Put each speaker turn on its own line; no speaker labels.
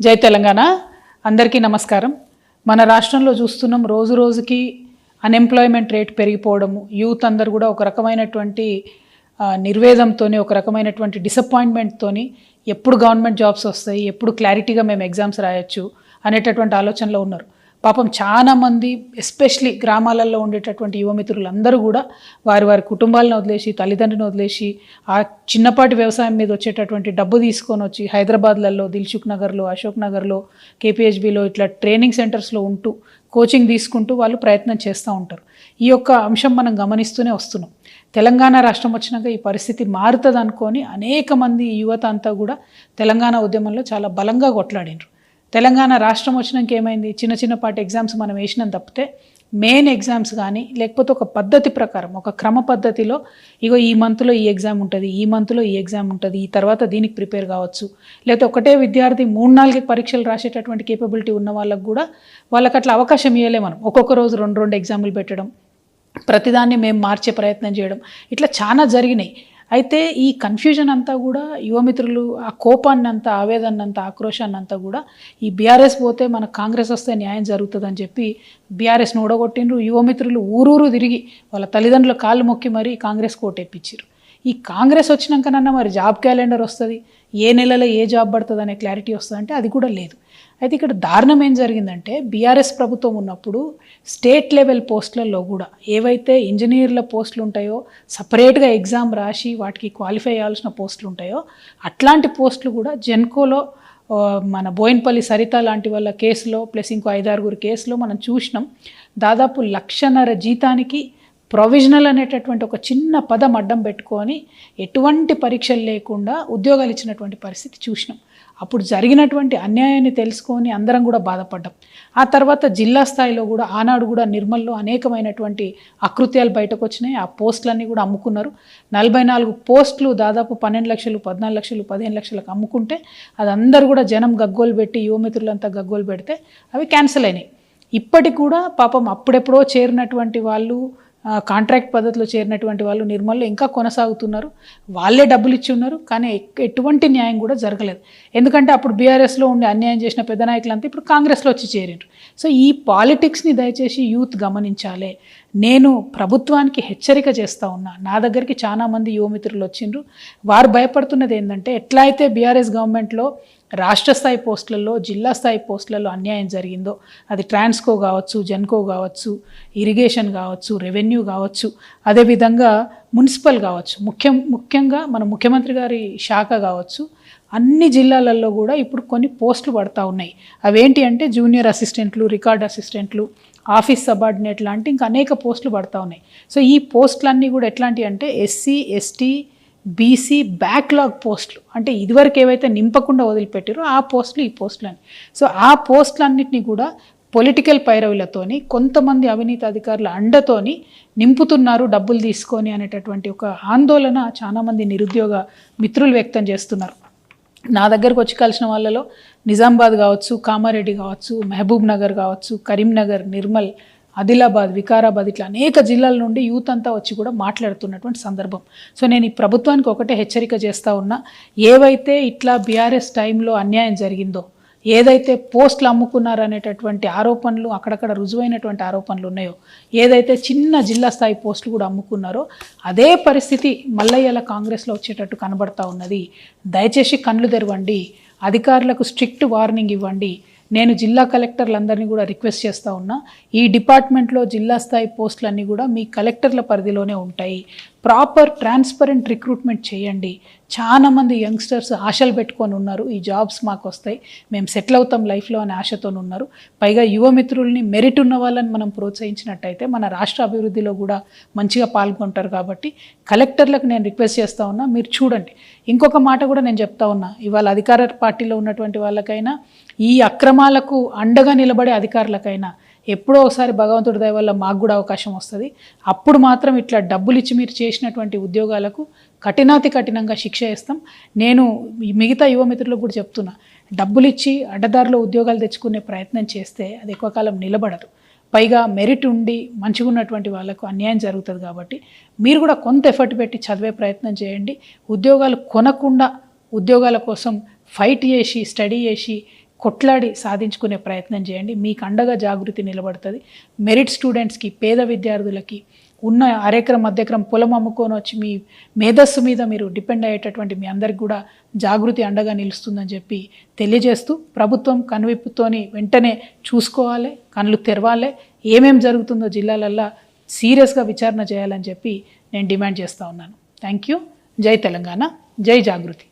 జై తెలంగాణ అందరికీ నమస్కారం. మన రాష్ట్రంలో చూస్తున్నాం రోజు రోజుకి అన్ఎంప్లాయ్మెంట్ రేట్ పెరిగిపోవడము, యూత్ అందరు కూడా ఒక రకమైనటువంటి నిర్వేదంతోని, ఒక రకమైనటువంటి డిసప్పాయింట్మెంట్తోని ఎప్పుడు గవర్నమెంట్ జాబ్స్ వస్తాయి, ఎప్పుడు క్లారిటీగా మేము ఎగ్జామ్స్ రాయొచ్చు అనేటటువంటి ఆలోచనలో ఉన్నారు. పాపం చాలామంది ఎస్పెషలీ గ్రామాలలో ఉండేటటువంటి యువమిత్రులు అందరూ కూడా వారి కుటుంబాలను వదిలేసి, తల్లిదండ్రులను వదిలేసి, ఆ చిన్నపాటి వ్యవసాయం మీద వచ్చేటటువంటి డబ్బు తీసుకొని వచ్చి హైదరాబాద్లలో దిల్సుఖ్ నగర్లో, అశోక్ నగర్లో, కేపీహెచ్బిలో ఇట్లా ట్రైనింగ్ సెంటర్స్లో ఉంటూ కోచింగ్ తీసుకుంటూ వాళ్ళు ప్రయత్నం చేస్తూ ఉంటారు. ఈ యొక్క అంశం మనం గమనిస్తూనే వస్తున్నాం. తెలంగాణ రాష్ట్రం వచ్చినాక ఈ పరిస్థితి మారుతుంది అనుకొని అనేక మంది యువత అంతా కూడా తెలంగాణ ఉద్యమంలో చాలా బలంగా కొట్లాడినారు. తెలంగాణ రాష్ట్రం వచ్చినాక ఏమైంది, చిన్నపాటి ఎగ్జామ్స్ మనం వేసినాం తప్పితే మెయిన్ ఎగ్జామ్స్ కానీ లేకపోతే ఒక పద్ధతి ప్రకారం, ఒక క్రమ పద్ధతిలో ఇగో ఈ మంత్లో ఈ ఎగ్జామ్ ఉంటుంది, ఈ మంత్లో ఈ ఎగ్జామ్ ఉంటుంది, ఈ తర్వాత దీనికి ప్రిపేర్ కావచ్చు, లేకపోతే ఒకటే విద్యార్థి 3-4 పరీక్షలు రాసేటటువంటి కేపబిలిటీ ఉన్న వాళ్ళకు కూడా వాళ్ళకి అట్లా అవకాశం ఇవ్వలే. మనం ఒక్కొక్క రోజు 2 ఎగ్జాములు పెట్టడం, ప్రతిదాన్ని మేము మార్చే ప్రయత్నం చేయడం, ఇట్లా చాలా జరిగినాయి. అయితే ఈ కన్ఫ్యూజన్ అంతా కూడా యువమిత్రులు ఆ కోపాన్ని అంతా, ఆవేదన అంతా, ఆక్రోశాన్ని అంతా కూడా ఈ బీఆర్ఎస్ పోతే మనకు కాంగ్రెస్ వస్తే న్యాయం జరుగుతుందని చెప్పి బీఆర్ఎస్ను ఓడగొట్టిండ్రు. యువమిత్రులు ఊరూరు తిరిగి వాళ్ళ తల్లిదండ్రుల కాళ్ళు మొక్కి మరీ కాంగ్రెస్ కోటెప్పించారు. ఈ కాంగ్రెస్ వచ్చినాకనన్నా మరి జాబ్ క్యాలెండర్ వస్తుంది, ఏ నెలలో ఏ జాబ్ పడుతుంది అనే క్లారిటీ వస్తుంది అంటే అది కూడా లేదు. అయితే ఇక్కడ దారుణం ఏం జరిగిందంటే, బీఆర్ఎస్ ప్రభుత్వం ఉన్నప్పుడు స్టేట్ లెవెల్ పోస్టులలో కూడా ఏవైతే ఇంజనీర్ల పోస్టులు ఉంటాయో, సపరేట్గా ఎగ్జామ్ రాసి వాటికి క్వాలిఫై అవ్వాల్సిన పోస్టులు ఉంటాయో అట్లాంటి పోస్టులు కూడా జెన్కోలో మన బోయిన్పల్లి సరిత లాంటి వాళ్ళ కేసులో ప్లస్ ఇంకో 5-6 కేసులో మనం చూసినాం. దాదాపు 1,50,000 జీతానికి ప్రొవిజనల్ అనేటటువంటి ఒక చిన్న పదం అడ్డం పెట్టుకొని ఎటువంటి పరీక్షలు లేకుండా ఉద్యోగాలు ఇచ్చినటువంటి పరిస్థితి చూసినాం. అప్పుడు జరిగినటువంటి అన్యాయాన్ని తెలుసుకొని అందరం కూడా బాధపడ్డాం. ఆ తర్వాత జిల్లా స్థాయిలో కూడా ఆనాడు కూడా నిర్మల్లో అనేకమైనటువంటి అకృత్యాలు బయటకు వచ్చినాయి. ఆ పోస్టులన్నీ కూడా అమ్ముకున్నారు. 44 పోస్టులు దాదాపు 12 లక్షలు, 14 లక్షలు, 15 లక్షలకు అమ్ముకుంటే అది అందరూ కూడా జనం గగ్గోలు పెట్టి, యువమిత్రులంతా గగ్గోలు పెడితే అవి క్యాన్సిల్ అయినాయి. ఇప్పటికి కూడా పాపం అప్పుడెప్పుడో చేరినటువంటి వాళ్ళు, కాంట్రాక్ట్ పద్ధతిలో చేరినటువంటి వాళ్ళు నిర్మల్లో ఇంకా కొనసాగుతున్నారు. వాళ్ళే డబ్బులు ఇచ్చి ఉన్నారు, కానీ ఎటువంటి న్యాయం కూడా జరగలేదు. ఎందుకంటే అప్పుడు బీఆర్ఎస్లో ఉండి అన్యాయం చేసిన పెద్ద నాయకులంతా ఇప్పుడు కాంగ్రెస్లో వచ్చి చేరిండ్రు. సో ఈ పాలిటిక్స్ని దయచేసి యూత్ గమనించాలి. నేను ప్రభుత్వానికి హెచ్చరిక చేస్తూ ఉన్నా. నా దగ్గరికి చాలామంది యువమిత్రులు వచ్చిండ్రు. వారు భయపడుతున్నది ఏంటంటే, ఎట్లా అయితే బీఆర్ఎస్ గవర్నమెంట్లో రాష్ట్ర స్థాయి పోస్టులలో, జిల్లా స్థాయి పోస్టులలో అన్యాయం జరిగిందో, అది ట్రాన్స్కో కావచ్చు, జెన్కో కావచ్చు, ఇరిగేషన్ కావచ్చు, రెవెన్యూ కావచ్చు, అదేవిధంగా మున్సిపల్ కావచ్చు, ముఖ్యంగా మన ముఖ్యమంత్రి గారి శాఖ కావచ్చు, అన్ని జిల్లాలలో కూడా ఇప్పుడు కొన్ని పోస్టులు పడతా ఉన్నాయి. అవేంటి అంటే జూనియర్ అసిస్టెంట్లు, రికార్డ్ అసిస్టెంట్లు, ఆఫీస్ సబార్డినేట్ లాంటి ఇంకా అనేక పోస్టులు పడతా ఉన్నాయి. సో ఈ పోస్టులన్నీ కూడా ఎట్లాంటివి అంటే ఎస్సీ, ఎస్టీ, బీసీ బ్యాక్లాగ్ పోస్టులు, అంటే ఇదివరకు ఏవైతే నింపకుండా వదిలిపెట్టారో ఆ పోస్టులు, ఈ పోస్టులని. సో ఆ పోస్టులన్నింటినీ కూడా పొలిటికల్ పైరవులతోని, కొంతమంది అవినీతి అధికారుల అండతోని నింపుతున్నారు డబ్బులు తీసుకొని అనేటటువంటి ఒక ఆందోళన చాలామంది నిరుద్యోగ మిత్రులు వ్యక్తం చేస్తున్నారు. నా దగ్గరకు వచ్చి కలిసిన వాళ్ళలో నిజామాబాద్ కావచ్చు, కామారెడ్డి కావచ్చు, మహబూబ్ నగర్ కావచ్చు, కరీంనగర్, నిర్మల్, ఆదిలాబాద్, వికారాబాద్, ఇట్లా అనేక జిల్లాల నుండి యూత్ అంతా వచ్చి కూడా మాట్లాడుతున్నటువంటి సందర్భం. సో నేను ఈ ప్రభుత్వానికి ఒకటే హెచ్చరిక చేస్తూ ఉన్నా. ఏవైతే ఇట్లా బీఆర్ఎస్ టైంలో అన్యాయం జరిగిందో, ఏదైతే పోస్టులు అమ్ముకున్నారనేటటువంటి ఆరోపణలు, అక్కడక్కడ రుజువైనటువంటి ఆరోపణలు ఉన్నాయో, ఏదైతే చిన్న జిల్లా స్థాయి పోస్టులు కూడా అమ్ముకున్నారో అదే పరిస్థితి మల్లయ్యల కాంగ్రెస్లో వచ్చేటట్టు కనబడతా ఉన్నది. దయచేసి కళ్ళు తెరవండి, అధికారులకు స్ట్రిక్ట్ వార్నింగ్ ఇవ్వండి. నేను జిల్లా కలెక్టర్లందరినీ కూడా రిక్వెస్ట్ చేస్తూ ఉన్నా, ఈ డిపార్ట్మెంట్లో జిల్లా స్థాయి పోస్టులన్నీ కూడా మీ కలెక్టర్ల పరిధిలోనే ఉంటాయి. ప్రాపర్ ట్రాన్స్పరెంట్ రిక్రూట్మెంట్ చేయండి. చాలామంది యంగ్స్టర్స్ ఆశలు పెట్టుకొని ఉన్నారు, ఈ జాబ్స్ మాకు వస్తాయి, మేము సెటిల్ అవుతాం లైఫ్లో అనే ఆశతో ఉన్నారు. పైగా యువమిత్రుల్ని, మెరిట్ ఉన్న వాళ్ళని మనం ప్రోత్సహించినట్టయితే మన రాష్ట్ర అభివృద్ధిలో కూడా మంచిగా పాల్గొంటారు. కాబట్టి కలెక్టర్లకు నేను రిక్వెస్ట్ చేస్తూ ఉన్నా, మీరు చూడండి. ఇంకొక మాట కూడా నేను చెప్తా ఉన్నా, ఇవాళ అధికార పార్టీలో ఉన్నటువంటి వాళ్ళకైనా, ఈ అక్రమాలకు అండగా నిలబడే అధికారులకైనా ఎప్పుడో ఒకసారి భగవంతుడి దయ వల్ల మాకు కూడా అవకాశం వస్తుంది. అప్పుడు మాత్రం ఇట్లా డబ్బులు ఇచ్చి మీరు చేసినటువంటి ఉద్యోగాలకు కఠినంగా శిక్ష వేస్తాం. నేను మిగతా యువమిత్రులకు కూడా చెప్తున్నా, డబ్బులు ఇచ్చి అడ్డదారిలో ఉద్యోగాలు తెచ్చుకునే ప్రయత్నం చేస్తే అది ఎక్కువ కాలం నిలబడదు. పైగా మెరిట్ ఉండి మంచిగా ఉన్నటువంటి వాళ్ళకు అన్యాయం జరుగుతుంది. కాబట్టి మీరు కూడా కొంత ఎఫర్ట్ పెట్టి చదివే ప్రయత్నం చేయండి. ఉద్యోగాలు కొనకుండా ఉద్యోగాల కోసం ఫైట్ చేసి, స్టడీ చేసి కొట్లాడి సాధించుకునే ప్రయత్నం చేయండి. మీకు అండగా జాగృతి నిలబడుతుంది. మెరిట్ స్టూడెంట్స్కి, పేద విద్యార్థులకి, ఉన్న అరెకరం మధ్యక్రమం పొలం అమ్ముకొని వచ్చి మీ మేధస్సు మీద మీరు డిపెండ్ అయ్యేటటువంటి మీ అందరికి కూడా జాగృతి అండగా నిలుస్తుందని చెప్పి తెలియజేస్తూ, ప్రభుత్వం కనువిప్పుతోని వెంటనే చూసుకోవాలి, కళ్ళు తెరవాలి, ఏమేం జరుగుతుందో జిల్లాలల్లో సీరియస్గా విచారణ చేయాలని చెప్పి నేను డిమాండ్ చేస్తూ ఉన్నాను. Thank you. జై తెలంగాణ, జై జాగృతి.